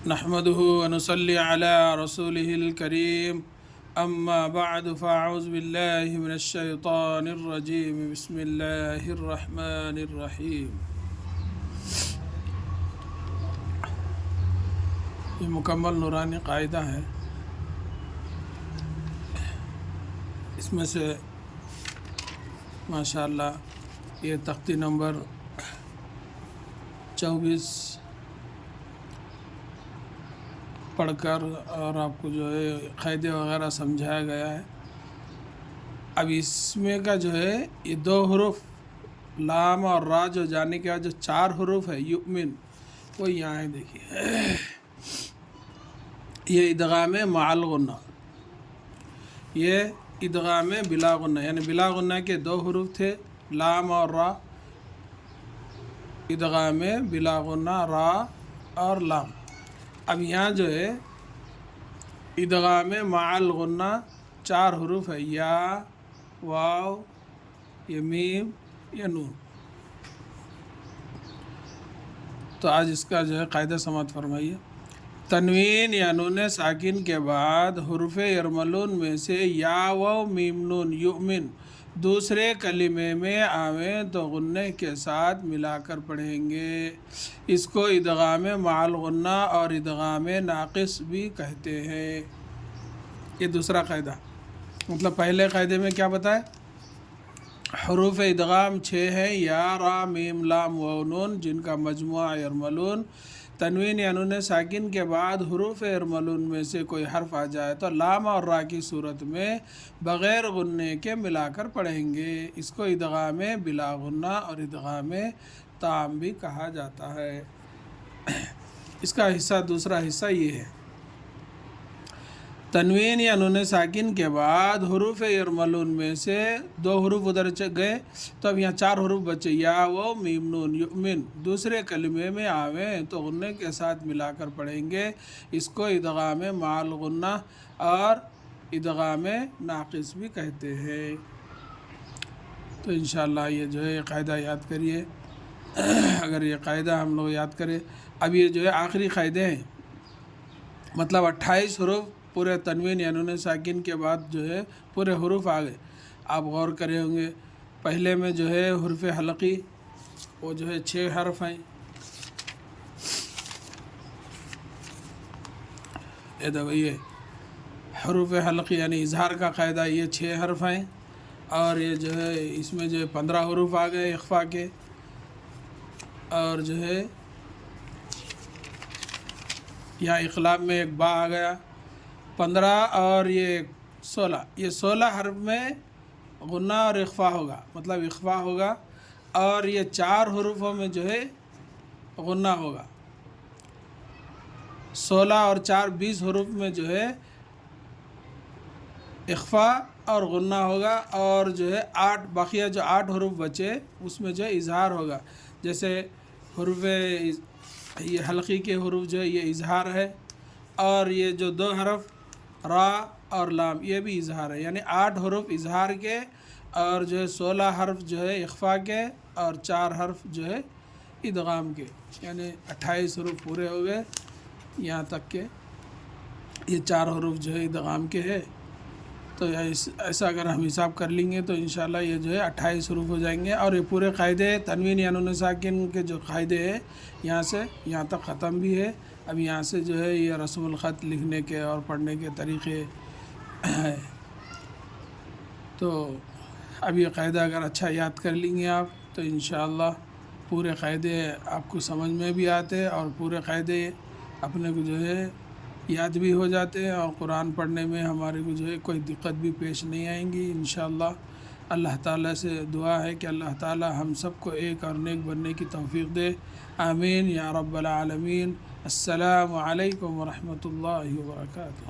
نحمده ونصلي على رسوله الكريم اما بعد فاعوذ بالله من الشيطان الرجيم بسم الله الرحمن الرحیم۔ یہ مکمل نورانی قاعدہ ہے، اس میں سے ماشاءاللہ یہ تختی نمبر 24 پڑھ کر اور آپ کو جو ہے قاعدے وغیرہ سمجھایا گیا ہے۔ اب اس میں کا جو ہے یہ دو حروف لام اور را جو جانے کے بعد جو 4 حروف ہے یؤمن، وہ یہاں ہے، دیکھیے یہ ادغام مع الغنہ، یہ ادغام بلا غنہ، یعنی بلا غنہ کے 2 حروف تھے لام اور را، ادغام بلا غنہ را اور لام۔ اب یہاں جو ہے ادغام مع الغنہ 4 حروف ہے، یا واو یا میم یا نون۔ تو آج اس کا جو ہے قاعدہ سماعت فرمائیے۔ تنوین یا نون ساکن کے بعد حروف یرملون میں سے یا واو میم نون یؤمن دوسرے کلمے میں آویں تو غنّے کے ساتھ ملا کر پڑھیں گے۔ اس کو ادغام مع الغنہ اور ادغام ناقص بھی کہتے ہیں۔ یہ دوسرا قاعدہ، مطلب پہلے قاعدے میں کیا بتائے؟ حروف ادغام 6 ہیں، یا را میم لام واو نون، جن کا مجموعہ یرملون۔ تنوین یا نون ساکن کے بعد حروف یرملون میں سے کوئی حرف آ جائے تو لام اور را کی صورت میں بغیر غنّے کے ملا کر پڑھیں گے۔ اس کو ادغام بلا غنہ اور ادغام تام بھی کہا جاتا ہے۔ اس کا حصہ دوسرا حصہ یہ ہے، تنوین یا نون ساکن کے بعد حروف یرملون میں سے 2 حروف ادھر گئے تو اب یہاں 4 حروف بچے، یا و میم نون یؤمن دوسرے کلمے میں آویں تو غنّے کے ساتھ ملا کر پڑھیں گے۔ اس کو ادغام مع الغنہ اور ادغام ناقص بھی کہتے ہیں۔ تو انشاءاللہ یہ جو ہے یہ قاعدہ یاد کریے، اگر یہ قاعدہ ہم لوگ یاد کریں۔ اب یہ جو ہے آخری قاعدے ہیں، مطلب 28 حروف پورے تنوین یا نون ساکن کے بعد جو ہے پورے حروف آ گئے۔ آپ غور کرے ہوں گے، پہلے میں جو ہے حرف حلقی وہ جو ہے 6 حرف ہیں، یہ حروف حلقی یعنی اظہار کا قاعدہ، یہ 6 حرف ہیں، اور یہ جو ہے اس میں جو ہے 15 حروف آ گئے اخفا کے، اور جو ہے یہاں اقلاب میں ایک با آ گیا 15، اور یہ 16، یہ 16 حرف میں غنہ اور اخفا ہوگا، مطلب اخفا ہوگا، اور یہ 4 حروفوں میں جو ہے غنہ ہوگا۔ 16 اور 4 20 حروف میں جو ہے اخفا اور غنہ ہوگا، اور جو ہے 8 باقیہ جو 8 حروف بچے اس میں جو ہے اظہار ہوگا۔ جیسے حروف یہ حلقی کے حروف جو ہے یہ اظہار ہے، اور یہ جو 2 حرف را اور لام یہ بھی اظہار ہے، یعنی 8 حروف اظہار کے، اور جو ہے 16 حرف جو ہے اخفا کے، اور 4 حرف جو ہے ادغام کے، یعنی 28 حروف پورے ہو گئے، یہاں تک کہ یہ 4 حروف جو ہے ادغام کے ہے۔ تو ایسا اگر ہم حساب کر لیں گے تو انشاءاللہ یہ جو ہے 28 حروف ہو جائیں گے، اور یہ پورے قاعدے تنوین یا نون ساکن کے جو قاعدے ہیں یہاں سے یہاں تک ختم بھی ہے۔ اب یہاں سے جو ہے یہ رسم الخط لکھنے کے اور پڑھنے کے طریقے ہیں۔ تو اب یہ قاعدہ اگر اچھا یاد کر لیں گے آپ تو انشاءاللہ پورے قاعدے آپ کو سمجھ میں بھی آتے، اور پورے قاعدے اپنے کو جو ہے یاد بھی ہو جاتے ہیں، اور قرآن پڑھنے میں ہمارے کو جو ہے کوئی دقت بھی پیش نہیں آئیں گی انشاءاللہ۔ اللہ تعالیٰ سے دعا ہے کہ اللہ تعالیٰ ہم سب کو ایک اور نیک بننے کی توفیق دے، آمین یا رب العالمین۔ السلام علیکم ورحمۃ اللہ وبرکاتہ۔